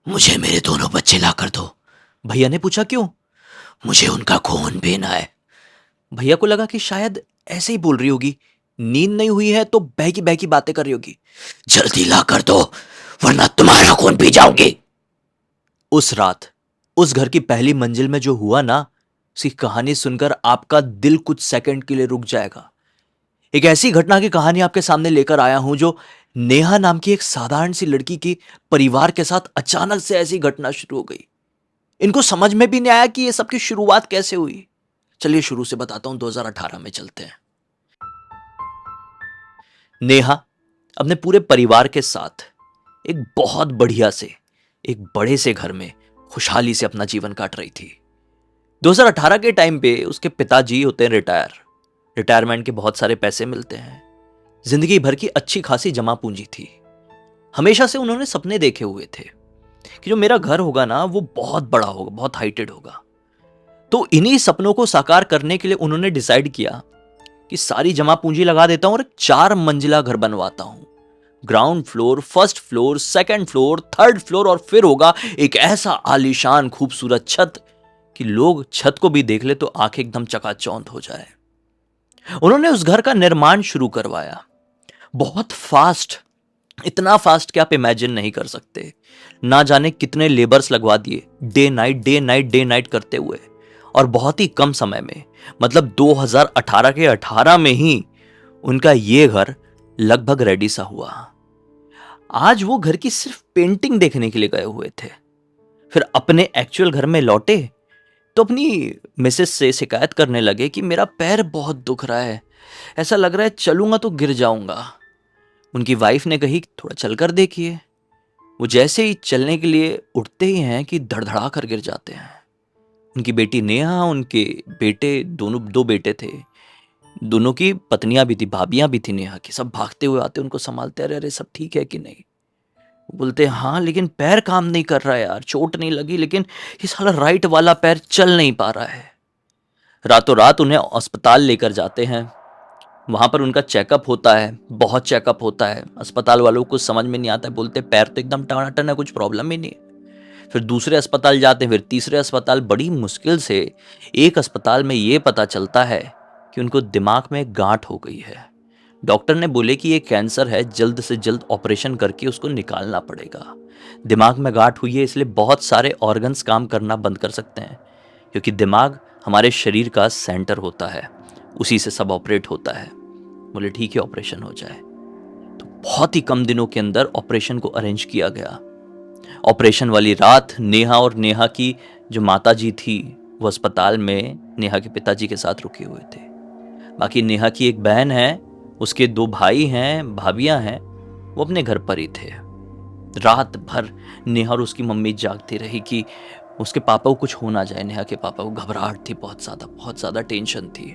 मुझे मेरे दोनों बच्चे ला कर दो। भैया ने पूछा, क्यों? मुझे उनका खून पीना है। भैया को लगा कि शायद ऐसे ही बोल रही होगी, नींद नहीं हुई है तो बहकी बहकी बातें कर रही होगी। जल्दी ला कर दो, वरना तुम्हारा खून पी जाऊंगी। उस रात उस घर की पहली मंजिल में जो हुआ ना, उसकी कहानी सुनकर आपका दिल कुछ सेकंड के लिए रुक जाएगा। एक ऐसी घटना की कहानी आपके सामने लेकर आया हूं जो नेहा नाम की एक साधारण सी लड़की की परिवार के साथ अचानक से ऐसी घटना शुरू हो गई। इनको समझ में भी नहीं आया कि ये सब की शुरुआत कैसे हुई। चलिए शुरू से बताता हूं, 2018 में चलते हैं। नेहा अपने पूरे परिवार के साथ एक बहुत बढ़िया से एक बड़े से घर में खुशहाली से अपना जीवन काट रही थी। 2018 के टाइम पे उसके पिताजी होते हैं रिटायर। रिटायरमेंट के बहुत सारे पैसे मिलते हैं। जिंदगी भर की अच्छी खासी जमा पूंजी थी। हमेशा से उन्होंने सपने देखे हुए थे कि जो मेरा घर होगा ना वो बहुत बड़ा होगा, बहुत हाइटेड होगा। तो इन्हीं सपनों को साकार करने के लिए उन्होंने डिसाइड किया कि सारी जमा पूंजी लगा देता हूं और एक 4 मंजिला घर बनवाता हूं। Ground floor, first floor, second floor, third floor और फिर होगा एक ऐसा आलीशान खूबसूरत छत कि लोग छत को भी देख ले तो आंखें एकदम चकाचौंध हो जाए। उन्होंने उस घर का निर्माण शुरू करवाया, बहुत फास्ट, इतना फास्ट कि आप इमेजिन नहीं कर सकते। ना जाने कितने लेबर्स लगवा दिए, day night day night day night करते हुए, और बहुत ही कम समय में, मतलब 2018 के 18 में ही उनका ये घर लगभग रेडी सा हुआ। आज वो घर की सिर्फ पेंटिंग देखने के लिए गए हुए थे। फिर अपने एक्चुअल घर में लौटे तो अपनी मिसेस से शिकायत करने लगे कि मेरा पैर बहुत दुख रहा है, ऐसा लग रहा है चलूंगा तो गिर जाऊंगा। उनकी वाइफ ने कही थोड़ा चलकर देखिए। वो जैसे ही चलने के लिए उठते ही हैं कि धड़धड़ा कर गिर जाते हैं। उनकी बेटी नेहा, उनके बेटे, दोनों दो बेटे थे, दोनों की पत्नियां भी थी, भाभियां भी थी नेहा की। सब भागते हुए आते, उनको संभालते, अरे अरे सब ठीक है कि नहीं। वो बोलते हाँ लेकिन पैर काम नहीं कर रहा है यार, चोट नहीं लगी लेकिन ये साला राइट वाला पैर चल नहीं पा रहा है। रातों रात उन्हें अस्पताल लेकर जाते हैं। वहां पर उनका चेकअप होता है, बहुत चेकअप होता है। अस्पताल वालों को समझ में नहीं आता है, बोलते पैर तो एकदम टनाटन है, कुछ प्रॉब्लम ही नहीं है। फिर दूसरे अस्पताल जाते हैं, फिर तीसरे अस्पताल। बड़ी मुश्किल से एक अस्पताल में ये पता चलता है कि उनको दिमाग में गांठ हो गई है। डॉक्टर ने बोले कि ये कैंसर है, जल्द से जल्द ऑपरेशन करके उसको निकालना पड़ेगा। दिमाग में गांठ हुई है इसलिए बहुत सारे ऑर्गन्स काम करना बंद कर सकते हैं, क्योंकि दिमाग हमारे शरीर का सेंटर होता है, उसी से सब ऑपरेट होता है। बोले ठीक है ऑपरेशन हो जाए। तो बहुत ही कम दिनों के अंदर ऑपरेशन को अरेंज किया गया। ऑपरेशन वाली रात नेहा और नेहा की जो माता जी थी वो अस्पताल में नेहा के पिताजी के साथ रुके हुए थे। बाकी नेहा की एक बहन है, उसके 2 भाई हैं, भाभियां हैं, वो अपने घर पर ही थे। रात भर नेहा और उसकी मम्मी जागती रही कि उसके पापा को कुछ हो ना जाए। नेहा के पापा को घबराहट थी, बहुत ज्यादा टेंशन थी।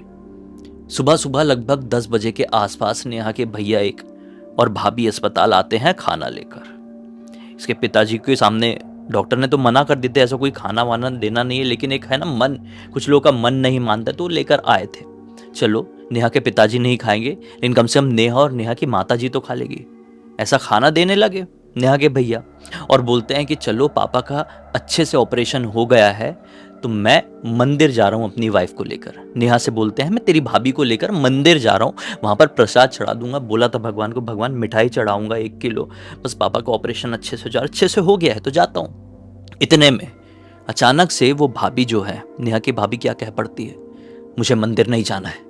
सुबह सुबह लगभग 10 बजे के आसपास नेहा के भैया एक और भाभी अस्पताल आते हैं खाना लेकर। इसके पिताजी के सामने डॉक्टर ने तो मना कर देते ऐसा कोई खाना वाना देना नहीं है, लेकिन एक है ना मन, कुछ लोगों का मन नहीं मानता, तो लेकर आए थे। चलो नेहा के पिताजी नहीं खाएंगे लेकिन कम से कम नेहा और नेहा की माता जी तो खा लेगी, ऐसा खाना देने लगे नेहा के भैया। और बोलते हैं कि चलो पापा का अच्छे से ऑपरेशन हो गया है तो मैं मंदिर जा रहा हूँ अपनी वाइफ को लेकर। नेहा से बोलते हैं मैं तेरी भाभी को लेकर मंदिर जा रहा हूँ, वहां पर प्रसाद चढ़ा दूंगा। बोला था भगवान को, भगवान मिठाई चढ़ाऊंगा 1 किलो, बस पापा का ऑपरेशन अच्छे से हो गया है तो जाता हूँ। इतने में अचानक से वो भाभी जो है, नेहा की भाभी, क्या कह पड़ती है, मुझे मंदिर नहीं जाना है,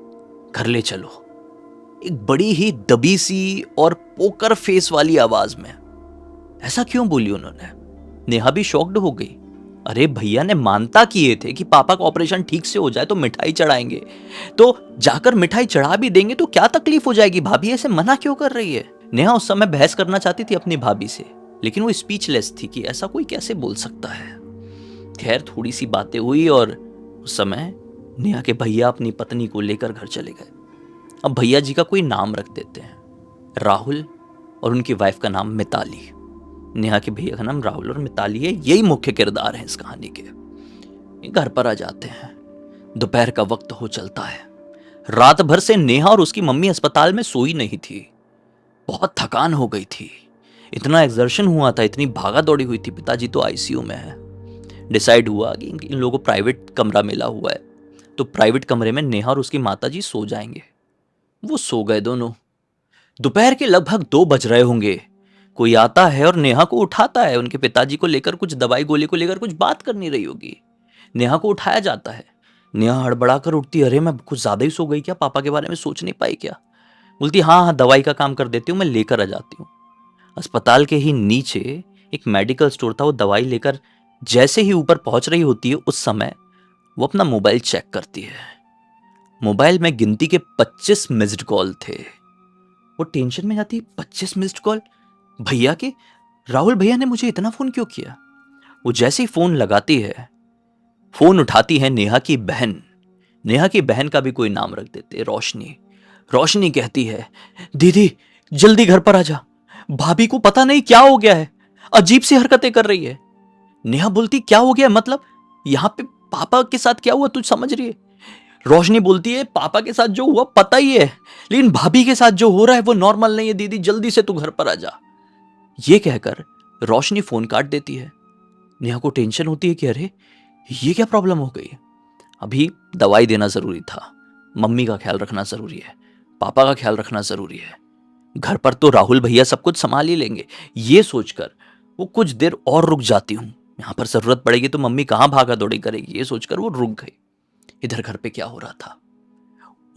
घर ले चलो। एक बड़ी ही दबी सी और पोकर फेस वाली आवाज में। ऐसा क्यों बोली उन्होंने? नेहा भी शॉक्ड हो गई। अरे भैया ने मानता किए थे कि पापा का ऑपरेशन ठीक से हो जाए तो मिठाई चढ़ाएंगे, तो जाकर मिठाई चढ़ा भी देंगे तो क्या तकलीफ हो जाएगी, भाभी ऐसे मना क्यों कर रही है? नेहा उस समय बहस करना चाहती थी अपनी भाभी से, लेकिन वो स्पीचलेस थी कि ऐसा कोई कैसे बोल सकता है। खैर थोड़ी सी बातें हुई और उस समय नेहा के भैया अपनी पत्नी को लेकर घर चले गए। अब भैया जी का कोई नाम रख देते हैं, राहुल, और उनकी वाइफ का नाम मिताली। नेहा के भैया का नाम राहुल और मिताली है, यही मुख्य किरदार हैं इस कहानी के। घर पर आ जाते हैं, दोपहर का वक्त हो चलता है। रात भर से नेहा और उसकी मम्मी अस्पताल में सोई नहीं थी, बहुत थकान हो गई थी। इतना एक्सर्शन हुआ था, इतनी भागा दौड़ी हुई थी, पिताजी तो आईसीयू में है। डिसाइड हुआ कि इन लोगों को प्राइवेट कमरा मिला हुआ है, तो प्राइवेट कमरे में नेहा और उसकी माताजी सो जाएंगे। वो सो गए दोनों। दोपहर के लगभग 2 बज रहे होंगे। कोई आता है और नेहा को उठाता है, उनके पिताजी को लेकर, कुछ दवाई गोली को लेकर कुछ बात करनी रही होगी। नेहा को उठाया जाता है। नेहा हड़बड़ा कर उठती, अरे मैं कुछ ज्यादा ही सो गई क्या, पापा के बारे में सोच नहीं पाई क्या? बोलती हाँ हाँ, दवाई का काम कर देती हूँ, मैं लेकर आ जाती हूँ। अस्पताल के ही नीचे एक मेडिकल स्टोर था, वो दवाई लेकर जैसे ही ऊपर पहुंच रही होती है, उस समय वो अपना मोबाइल चेक करती है। मोबाइल में गिनती के 25 मिस्ड कॉल थे। वो टेंशन में जाती, 25 मिस्ड कॉल भैया के, राहुल भैया ने मुझे इतना फोन क्यों किया? वो जैसे ही फोन लगाती है, फोन उठाती है नेहा की बहन। नेहा की बहन का भी कोई नाम रख देते, रोशनी। रोशनी कहती है, दीदी जल्दी घर पर आ जा, भाभी को पता नहीं क्या हो गया है, अजीब सी हरकतें कर रही है। नेहा बोलती, क्या हो गया मतलब? यहां पे पापा के साथ क्या हुआ, तू समझ रही है? रोशनी बोलती है, पापा के साथ जो हुआ पता ही है, लेकिन भाभी के साथ जो हो रहा है वो नॉर्मल नहीं है, दीदी जल्दी से तू घर पर आ जा। ये कहकर रोशनी फोन काट देती है। नेहा को टेंशन होती है कि अरे ये क्या प्रॉब्लम हो गई। अभी दवाई देना जरूरी था, मम्मी का ख्याल रखना जरूरी है, पापा का ख्याल रखना जरूरी है, घर पर तो राहुल भैया सब कुछ संभाल ही लेंगे। ये सोचकर वो कुछ देर और रुक जाती हूँ, यहां पर जरूरत पड़ेगी तो मम्मी कहां भागा दौड़ी करेगी, ये सोचकर वो रुक गई। इधर घर पे क्या हो रहा था,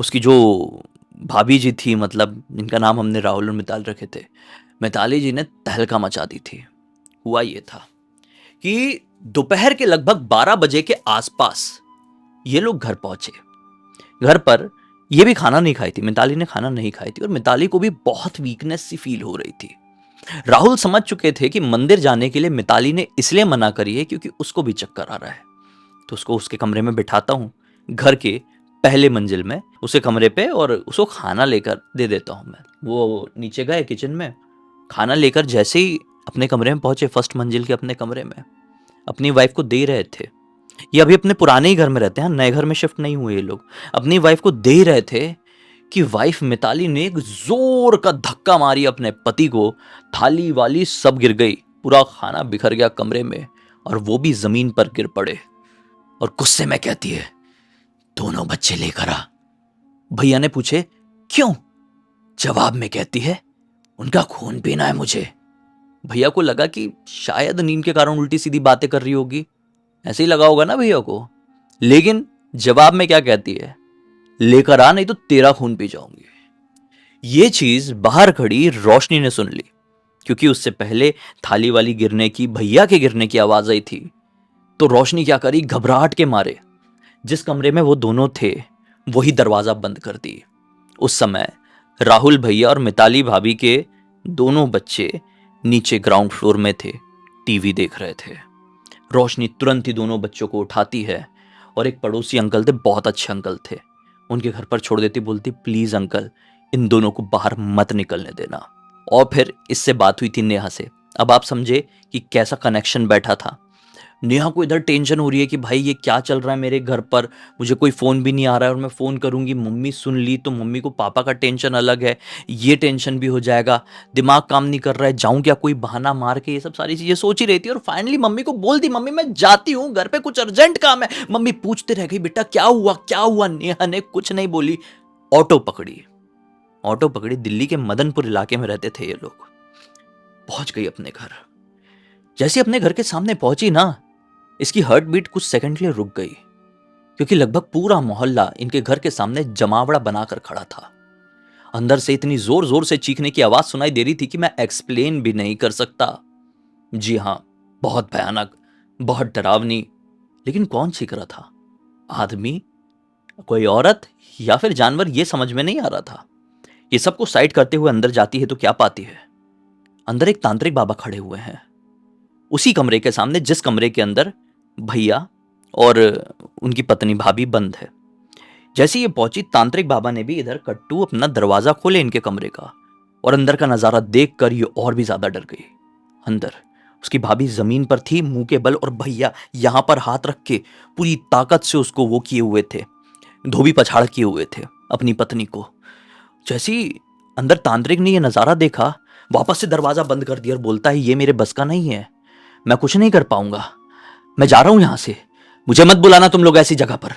उसकी जो भाभी जी थी, मतलब जिनका नाम हमने राहुल और मिताली रखे थे, मिताली जी ने तहलका मचा दी थी। हुआ ये था कि दोपहर के लगभग 12 बजे के आसपास ये लोग घर पहुंचे। घर पर ये भी खाना नहीं खाई थी, मिताली ने खाना नहीं खाई थी, और मिताली को भी बहुत वीकनेस सी फील हो रही थी। राहुल समझ चुके थे कि मंदिर जाने के लिए मिताली ने इसलिए मना करी है क्योंकि उसको भी चक्कर आ रहा है। तो उसको उसके कमरे में बिठाता हूँ, घर के पहले मंजिल में उसके कमरे पे, और उसको खाना लेकर दे देता हूँ मैं। वो नीचे गए किचन में, खाना लेकर जैसे ही अपने कमरे में पहुंचे, फर्स्ट मंजिल के अपने कमरे में, अपनी वाइफ को दे रहे थे। ये अभी अपने पुराने ही घर में रहते हैं, नए घर में शिफ्ट नहीं हुए ये लोग। अपनी वाइफ को दे रहे थे कि वाइफ मिताली ने एक जोर का धक्का मारी अपने पति को, थाली वाली सब गिर गई, पूरा खाना बिखर गया कमरे में, और वो भी जमीन पर गिर पड़े। और गुस्से में कहती है, दोनों बच्चे लेकर आ। भैया ने पूछे क्यों? जवाब में कहती है, उनका खून पीना है मुझे। भैया को लगा कि शायद नींद के कारण उल्टी सीधी बातें कर रही होगी, ऐसे ही लगा होगा ना भैया को। लेकिन जवाब में क्या कहती है, लेकर आ नहीं तो तेरा खून पी जाऊंगी। ये चीज बाहर खड़ी रोशनी ने सुन ली, क्योंकि उससे पहले थाली वाली गिरने की, भैया के गिरने की आवाज आई थी। तो रोशनी क्या करी, घबराहट के मारे जिस कमरे में वो दोनों थे वही दरवाजा बंद कर दी। उस समय राहुल भैया और मिताली भाभी के दोनों बच्चे नीचे ग्राउंड फ्लोर में थे, टीवी देख रहे थे। रोशनी तुरंत ही दोनों बच्चों को उठाती है, और एक पड़ोसी अंकल थे, बहुत अच्छे अंकल थे, उनके घर पर छोड़ देती, बोलती प्लीज अंकल इन दोनों को बाहर मत निकलने देना। और फिर इससे बात हुई थी नेहा से। अब आप समझे कि कैसा कनेक्शन बैठा था। नेहा को इधर टेंशन हो रही है कि भाई ये क्या चल रहा है मेरे घर पर, मुझे कोई फ़ोन भी नहीं आ रहा है, और मैं फ़ोन करूंगी मम्मी सुन ली तो मम्मी को पापा का टेंशन अलग है, ये टेंशन भी हो जाएगा, दिमाग काम नहीं कर रहा है, जाऊं क्या कोई बहाना मार के, ये सब सारी चीज़ें सोच ही रही थी। और फाइनली मम्मी को बोल दी, मम्मी मैं जाती हूँ, घर पे कुछ अर्जेंट काम है। मम्मी पूछते रह गई, बेटा क्या हुआ क्या हुआ? नेहा ने कुछ नहीं बोली। ऑटो पकड़ी, दिल्ली के मदनपुर इलाके में रहते थे ये लोग। पहुंच गई अपने घर। जैसे अपने घर के सामने पहुंची ना, इसकी हार्ट बीट कुछ सेकंड के लिए रुक गई, क्योंकि लगभग पूरा मोहल्ला इनके घर के सामने जमावड़ा बनाकर खड़ा था। अंदर से इतनी जोर जोर से चीखने की आवाज सुनाई दे रही थी कि मैं एक्सप्लेन भी नहीं कर सकता। जी हां, बहुत भयानक, बहुत डरावनी। लेकिन कौन चीख रहा था, आदमी, कोई औरत या फिर जानवर, ये समझ में नहीं आ रहा था। ये सबको साइड करते हुए अंदर जाती है तो क्या पाती है, अंदर एक तांत्रिक बाबा खड़े हुए हैं, उसी कमरे के सामने जिस कमरे के अंदर भैया और उनकी पत्नी भाभी बंद है। जैसे ये पहुंची, तांत्रिक बाबा ने भी इधर कट्टू अपना दरवाजा खोले इनके कमरे का, और अंदर का नजारा देखकर ये और भी ज्यादा डर गई। अंदर उसकी भाभी जमीन पर थी मुंह के बल, और भैया यहां पर हाथ रख के पूरी ताकत से उसको वो किए हुए थे, धोबी पछाड़ किए हुए थे अपनी पत्नी को। जैसी अंदर तांत्रिक ने ये नजारा देखा, वापस से दरवाजा बंद कर दिया और बोलता है ये मेरे बस का नहीं है, मैं कुछ नहीं कर पाऊंगा, मैं जा रहा हूं यहां से, मुझे मत बुलाना तुम लोग ऐसी जगह पर।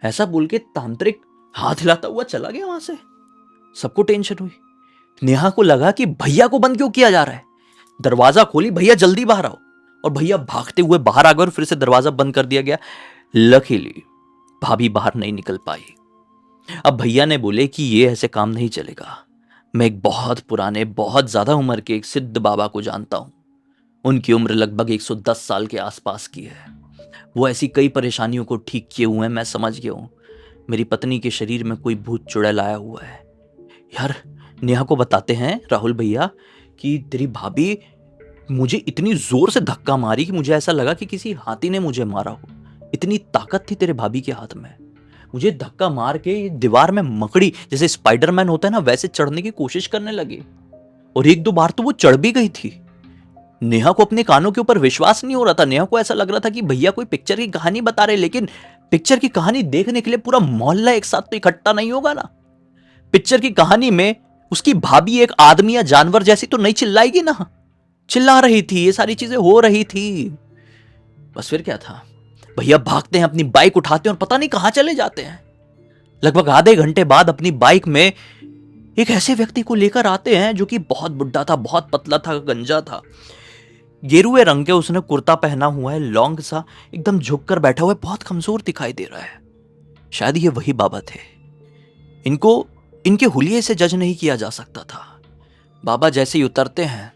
ऐसा बोल के तांत्रिक हाथ हिलाता हुआ चला गया वहां से। सबको टेंशन हुई। नेहा को लगा कि भैया को बंद क्यों किया जा रहा है। दरवाजा खोली, भैया जल्दी बाहर आओ, और भैया भागते हुए बाहर आ गए और फिर से दरवाजा बंद कर दिया गया। लकीली भाभी बाहर नहीं निकल पाई। अब भैया ने बोले कि ये ऐसे काम नहीं चलेगा, मैं एक बहुत पुराने, बहुत ज्यादा उम्र के एक सिद्ध बाबा को जानता हूं। उनकी उम्र लगभग 110 साल के आसपास की है। वो ऐसी कई परेशानियों को ठीक किए हुए हैं, मैं समझ गया हूं। मेरी पत्नी के शरीर में कोई भूत चुड़ैल आया हुआ है। यार नेहा को बताते हैं राहुल भैया कि तेरी भाभी मुझे इतनी जोर से धक्का मारी कि मुझे ऐसा लगा कि किसी हाथी ने मुझे मारा हो। इतनी ताकत थी तेरे भाभी के हाथ में। मुझे धक्का मार के दीवार में मकड़ी जैसे स्पाइडरमैन होता है ना, वैसे चढ़ने की कोशिश करने लगी, और एक दो बार तो वो चढ़ भी गई थी। नेहा को अपने कानों के ऊपर विश्वास नहीं हो रहा था। नेहा को ऐसा लग रहा था कि भैया कोई पिक्चर की कहानी बता रहे, लेकिन पिक्चर की कहानी देखने के लिए पूरा मोहल्ला एक साथ तो इकट्ठा नहीं होगा ना। पिक्चर की कहानी में उसकी भाभी एक आदमी या जानवर जैसी तो नहीं चिल्लाएगी ना। चिल्ला रही थी, ये सारी चीजें हो रही थी। बस फिर क्या था, भैया भागते हैं, अपनी बाइक उठाते हैं और पता नहीं कहां चले जाते हैं। लगभग आधे घंटे बाद अपनी बाइक में एक ऐसे व्यक्ति को लेकर आते हैं जो कि बहुत बुढ़ा था, बहुत पतला था, गंजा था, गेरुए रंग के उसने कुर्ता पहना हुआ है, लॉन्ग सा, एकदम झुककर बैठा हुआ है, बहुत कमजोर दिखाई दे रहा है। शायद ये वही बाबा थे। इनको इनके हुलिये से जज नहीं किया जा सकता था। बाबा जैसे ही उतरते हैं,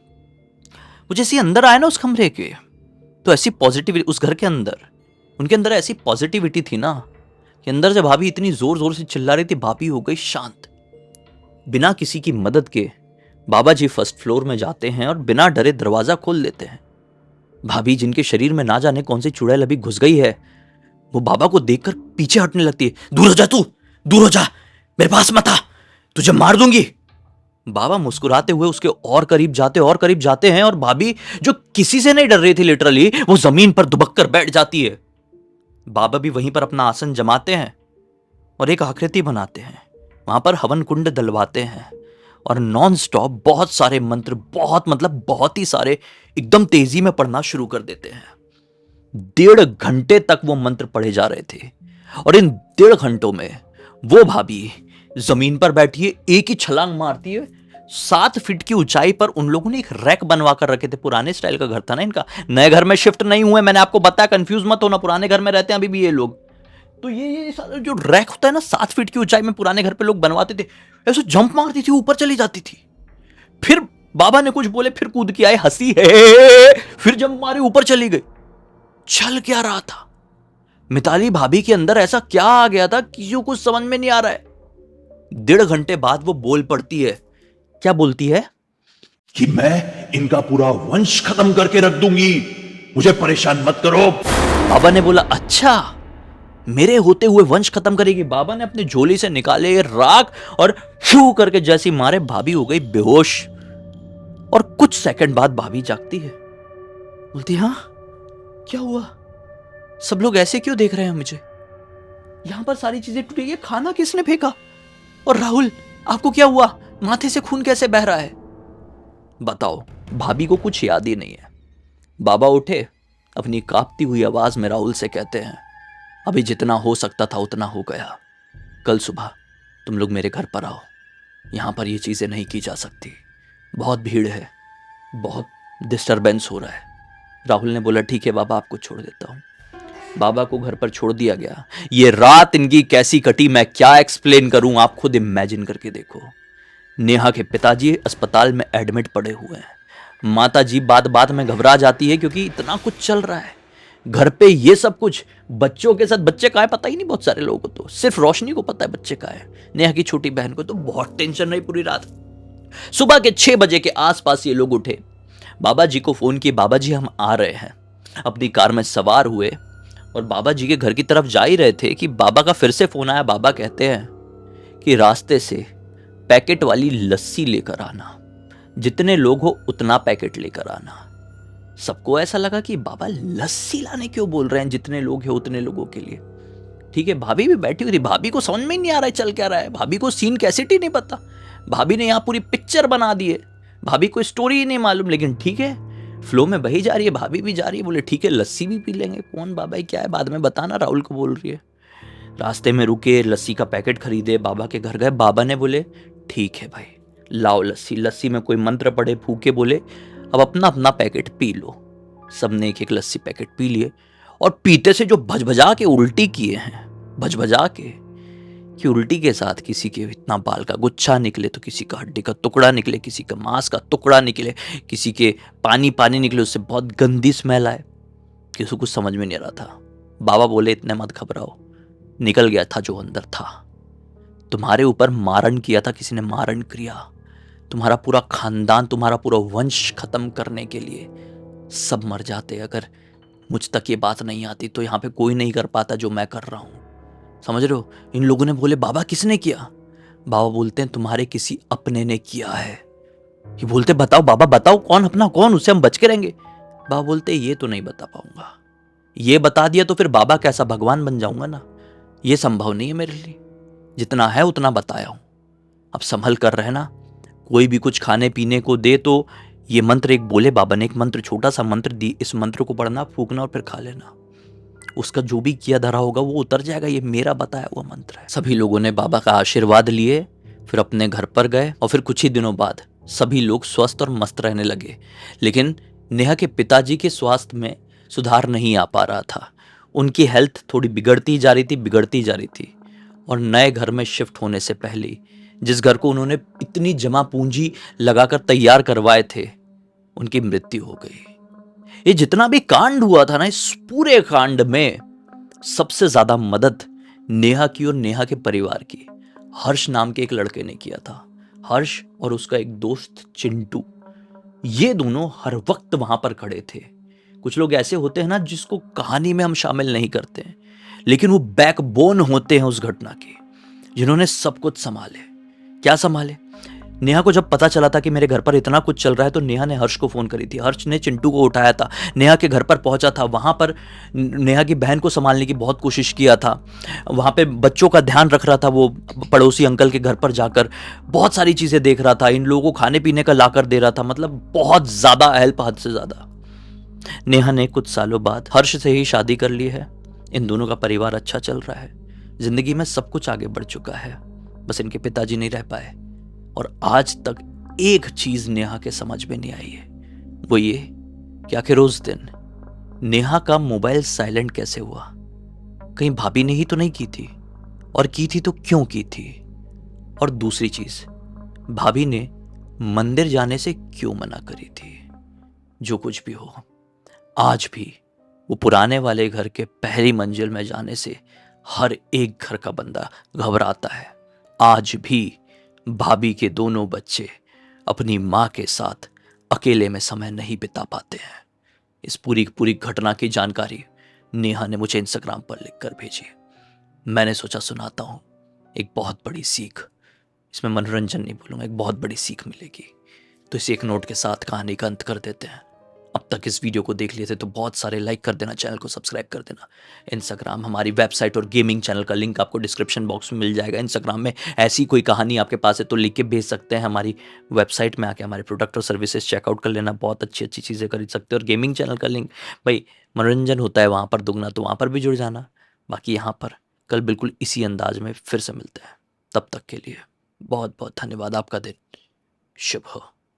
वो जैसे अंदर आए ना उस कमरे के, तो ऐसी पॉजिटिविटी उस घर के अंदर, उनके अंदर ऐसी पॉजिटिविटी थी ना कि अंदर से भाभी इतनी जोर जोर से चिल्ला रही थी, भाभी हो गई शांत। बिना किसी की मदद के बाबा जी फर्स्ट फ्लोर में जाते हैं और बिना डरे दरवाजा खोल देते हैं। भाभी जिनके शरीर में ना जाने कौन सी चुड़ैल अभी घुस गई है, वो बाबा को देखकर पीछे हटने लगती है। दूर हो जा तू, दूर हो जा, मेरे पास मत आ, तुझे मार दूंगी। बाबा मुस्कुराते हुए उसके और करीब जाते हैं, और भाभी जो किसी से नहीं डर रही थी लिटरली, वो जमीन पर दुबक कर बैठ जाती है। बाबा भी वहीं पर अपना आसन जमाते हैं और एक आकृति बनाते हैं, वहां पर हवन कुंड डलवाते हैं और नॉन स्टॉप बहुत सारे मंत्र, बहुत ही सारे, एकदम तेजी में पढ़ना शुरू कर देते हैं। 1.5 घंटे तक वो मंत्र पढ़े जा रहे थे, और इन 1.5 घंटों में वो भाभी जमीन पर बैठी है, एक ही छलांग मारती है। 7 फीट की ऊंचाई पर उन लोगों ने एक रैक बनवा कर रखे थे। पुराने स्टाइल का घर था ना इनका, नए घर में शिफ्ट नहीं हुए, मैंने आपको बताया, कंफ्यूज मत होना, पुराने घर में रहते हैं अभी भी ये लोग। तो ये सारा जो रैक होता है ना, 7 फीट की ऊंचाई में पुराने घर पे लोग बनवाते थे, ऐसे जंप मारती थी, ऊपर चली जाती थी। फिर बाबा ने कुछ बोले, फिर कूद के आए, हंसी है, फिर जंप मारे, ऊपर चली गई। चल क्या रहा था? मिताली भाभी के अंदर ऐसा क्या आ गया था, किसी को कुछ समझ में नहीं आ रहा है। 1.5 घंटे बाद वो बोल पड़ती है। क्या बोलती है? कि मैं इनका पूरा वंश खत्म करके रख दूंगी, मुझे परेशान मत करो। बाबा ने बोला, अच्छा मेरे होते हुए वंश खत्म करेगी? बाबा ने अपनी झोली से निकाले राख और शू करके जैसी मारे, भाभी हो गई बेहोश। और कुछ सेकंड बाद भाभी जागती है, बोलती, हाँ क्या हुआ? सब लोग ऐसे क्यों देख रहे हैं मुझे? यहां पर सारी चीजें टूट गई, खाना किसने फेंका? और राहुल आपको क्या हुआ? माथे से खून कैसे बह रहा है? बताओ। भाभी को कुछ याद ही नहीं है। बाबा उठे, अपनी कांपती हुई आवाज में राहुल से कहते हैं, अभी जितना हो सकता था उतना हो गया, कल सुबह तुम लोग मेरे घर पर आओ, यहां पर ये चीजें नहीं की जा सकती, बहुत भीड़ है, बहुत डिस्टरबेंस हो रहा है। राहुल ने बोला, ठीक है बाबा, आपको छोड़ देता हूं। बाबा को घर पर छोड़ दिया गया। ये रात इनकी कैसी कटी मैं क्या एक्सप्लेन करूं, आप खुद इमेजिन करके देखो। नेहा के पिताजी अस्पताल में एडमिट पड़े हुए हैं। माता जी बात बात में घबरा जाती है क्योंकि इतना कुछ चल रहा है घर पे, ये सब कुछ बच्चों के साथ। बच्चे का है पता ही नहीं बहुत सारे लोगों को, तो सिर्फ रोशनी को पता है बच्चे का है, नेहा की छोटी बहन को। तो बहुत टेंशन रही पूरी रात। सुबह के 6 बजे के आसपास ये लोग उठे, बाबा जी को फोन किए, बाबा जी हम आ रहे हैं। अपनी कार में सवार हुए और बाबा जी के घर की तरफ जा ही रहे थे कि बाबा का फिर से फोन आया। बाबा कहते हैं कि रास्ते से पैकेट वाली लस्सी लेकर आना, जितने लोग हो उतना पैकेट लेकर आना। सबको ऐसा लगा कि बाबा लस्सी लाने क्यों बोल रहे हैं, जितने लोग हैं उतने लोगों के लिए। ठीक है, भाभी भी बैठी हुई थी, भाभी को समझ में ही नहीं आ रहा है चल क्या रहा है, भाभी को सीन कैसेट ही नहीं पता। भाभी ने यहाँ पूरी पिक्चर बना दी है। भाभी को स्टोरी ही नहीं मालूम, लेकिन ठीक है, फ्लो में बही जा रही है, भाभी भी जा रही है। बोले ठीक है, लस्सी भी पी लेंगे। कौन बाबा क्या है, बाद में बताना, राहुल को बोल रही है। रास्ते में रुके, लस्सी का पैकेट खरीदे, बाबा के घर गए। बाबा ने बोले ठीक है भाई, लाओ लस्सी। लस्सी में कोई मंत्र पढ़े, फूके, बोले अब अपना अपना पैकेट पी लो। सबने एक एक लस्सी पैकेट पी लिए, और पीते से जो भजभजा के उल्टी किए हैं, भजभजा के, कि उल्टी के साथ किसी के इतना बाल का गुच्छा निकले, तो किसी का हड्डी का टुकड़ा निकले, किसी का मांस का टुकड़ा निकले, किसी के पानी पानी निकले, उससे बहुत गंदी स्मेल आए। किसी को कुछ समझ में नहीं आ रहा था। बाबा बोले इतने मत घबराओ, निकल गया था जो अंदर था। तुम्हारे ऊपर मारण किया था किसी ने, मारण क्रिया। तुम्हारा पूरा खानदान, तुम्हारा पूरा वंश खत्म करने के लिए सब मर जाते। अगर मुझ तक ये बात नहीं आती तो यहाँ पे कोई नहीं कर पाता जो मैं कर रहा हूँ। समझ रहे हो? इन लोगों ने बोले बाबा किसने किया? बाबा बोलते हैं तुम्हारे किसी अपने ने किया है। ये बोलते बताओ बाबा बताओ, कौन अपना, कौन, उससे हम बच के रहेंगे। बाबा बोलते ये तो नहीं बता पाऊंगा, ये बता दिया तो फिर बाबा कैसा भगवान बन जाऊंगा ना, ये संभव नहीं है मेरे लिए। जितना है उतना बताया हूं, अब संभल कर रहना। कोई भी कुछ खाने पीने को दे तो ये मंत्र एक बोले बाबा ने, एक मंत्र, छोटा सा मंत्र दी, इस मंत्र को पढ़ना, फूकना और फिर खा लेना। उसका जो भी किया धरा होगा वो उतर जाएगा, ये मेरा बताया हुआ मंत्र है। सभी लोगों ने बाबा का आशीर्वाद लिए, फिर अपने घर पर गए, और फिर कुछ ही दिनों बाद सभी लोग स्वस्थ और मस्त रहने लगे। लेकिन नेहा के पिताजी के स्वास्थ्य में सुधार नहीं आ पा रहा था। उनकी हेल्थ थोड़ी बिगड़ती जा रही थी। और नए घर में शिफ्ट होने से पहले, जिस घर को उन्होंने इतनी जमा पूंजी लगाकर तैयार करवाए थे, उनकी मृत्यु हो गई। ये जितना भी कांड हुआ था ना, इस पूरे कांड में सबसे ज्यादा मदद नेहा की और नेहा के परिवार की हर्ष नाम के एक लड़के ने किया था। हर्ष और उसका एक दोस्त चिंटू, ये दोनों हर वक्त वहां पर खड़े थे। कुछ लोग ऐसे होते हैं ना जिसको कहानी में हम शामिल नहीं करते हैं, लेकिन वो बैकबोन होते हैं उस घटना के, जिन्होंने सब कुछ संभाले। क्या संभाले? नेहा को जब पता चला था कि मेरे घर पर इतना कुछ चल रहा है, तो नेहा ने हर्ष को फोन करी थी। हर्ष ने चिंटू को उठाया था, नेहा के घर पर पहुंचा था, वहां पर नेहा की बहन को संभालने की बहुत कोशिश किया था, वहां पे बच्चों का ध्यान रख रहा था। वो पड़ोसी अंकल के घर पर जाकर बहुत सारी चीजें देख रहा था, इन लोगों को खाने पीने का लाकर दे रहा था, मतलब बहुत ज्यादा हेल्प, हद से ज्यादा। नेहा ने कुछ सालों बाद हर्ष से ही शादी कर ली है। इन दोनों का परिवार अच्छा चल रहा है, जिंदगी में सब कुछ आगे बढ़ चुका है, बस इनके पिताजी नहीं रह पाए। और आज तक एक चीज नेहा के समझ में नहीं आई है, वो ये कि आखिर उस दिन नेहा का मोबाइल साइलेंट कैसे हुआ? कहीं भाभी ने ही तो नहीं की थी, और की थी तो क्यों की थी? और दूसरी चीज, भाभी ने मंदिर जाने से क्यों मना करी थी? जो कुछ भी हो, आज भी वो पुराने वाले घर के पहली मंजिल में जाने से हर एक घर का बंदा घबराता है। आज भी भाभी के दोनों बच्चे अपनी माँ के साथ अकेले में समय नहीं बिता पाते हैं। इस पूरी घटना की जानकारी नेहा ने मुझे इंस्टाग्राम पर लिखकर भेजी। मैंने सोचा सुनाता हूँ, एक बहुत बड़ी सीख, इसमें मनोरंजन नहीं बोलूँगा, एक बहुत बड़ी सीख मिलेगी। तो इसे एक नोट के साथ कहानी का अंत कर देते हैं। अब तक इस वीडियो को देख लिए थे तो बहुत सारे लाइक कर देना, चैनल को सब्सक्राइब कर देना। इंस्टाग्राम, हमारी वेबसाइट और गेमिंग चैनल का लिंक आपको डिस्क्रिप्शन बॉक्स में मिल जाएगा। इंस्टाग्राम में ऐसी कोई कहानी आपके पास है तो लिख के भेज सकते हैं। हमारी वेबसाइट में आके हमारे प्रोडक्ट और सर्विसेज चेकआउट कर लेना, बहुत अच्छी अच्छी चीज़ें खरीद सकते हो। और गेमिंग चैनल का लिंक, भाई मनोरंजन होता है वहाँ पर दुगना, तो वहाँ पर भी जुड़ जाना। बाकी यहाँ पर कल बिल्कुल इसी अंदाज में फिर से मिलते हैं। तब तक के लिए बहुत बहुत धन्यवाद। आपका दिन शुभ हो।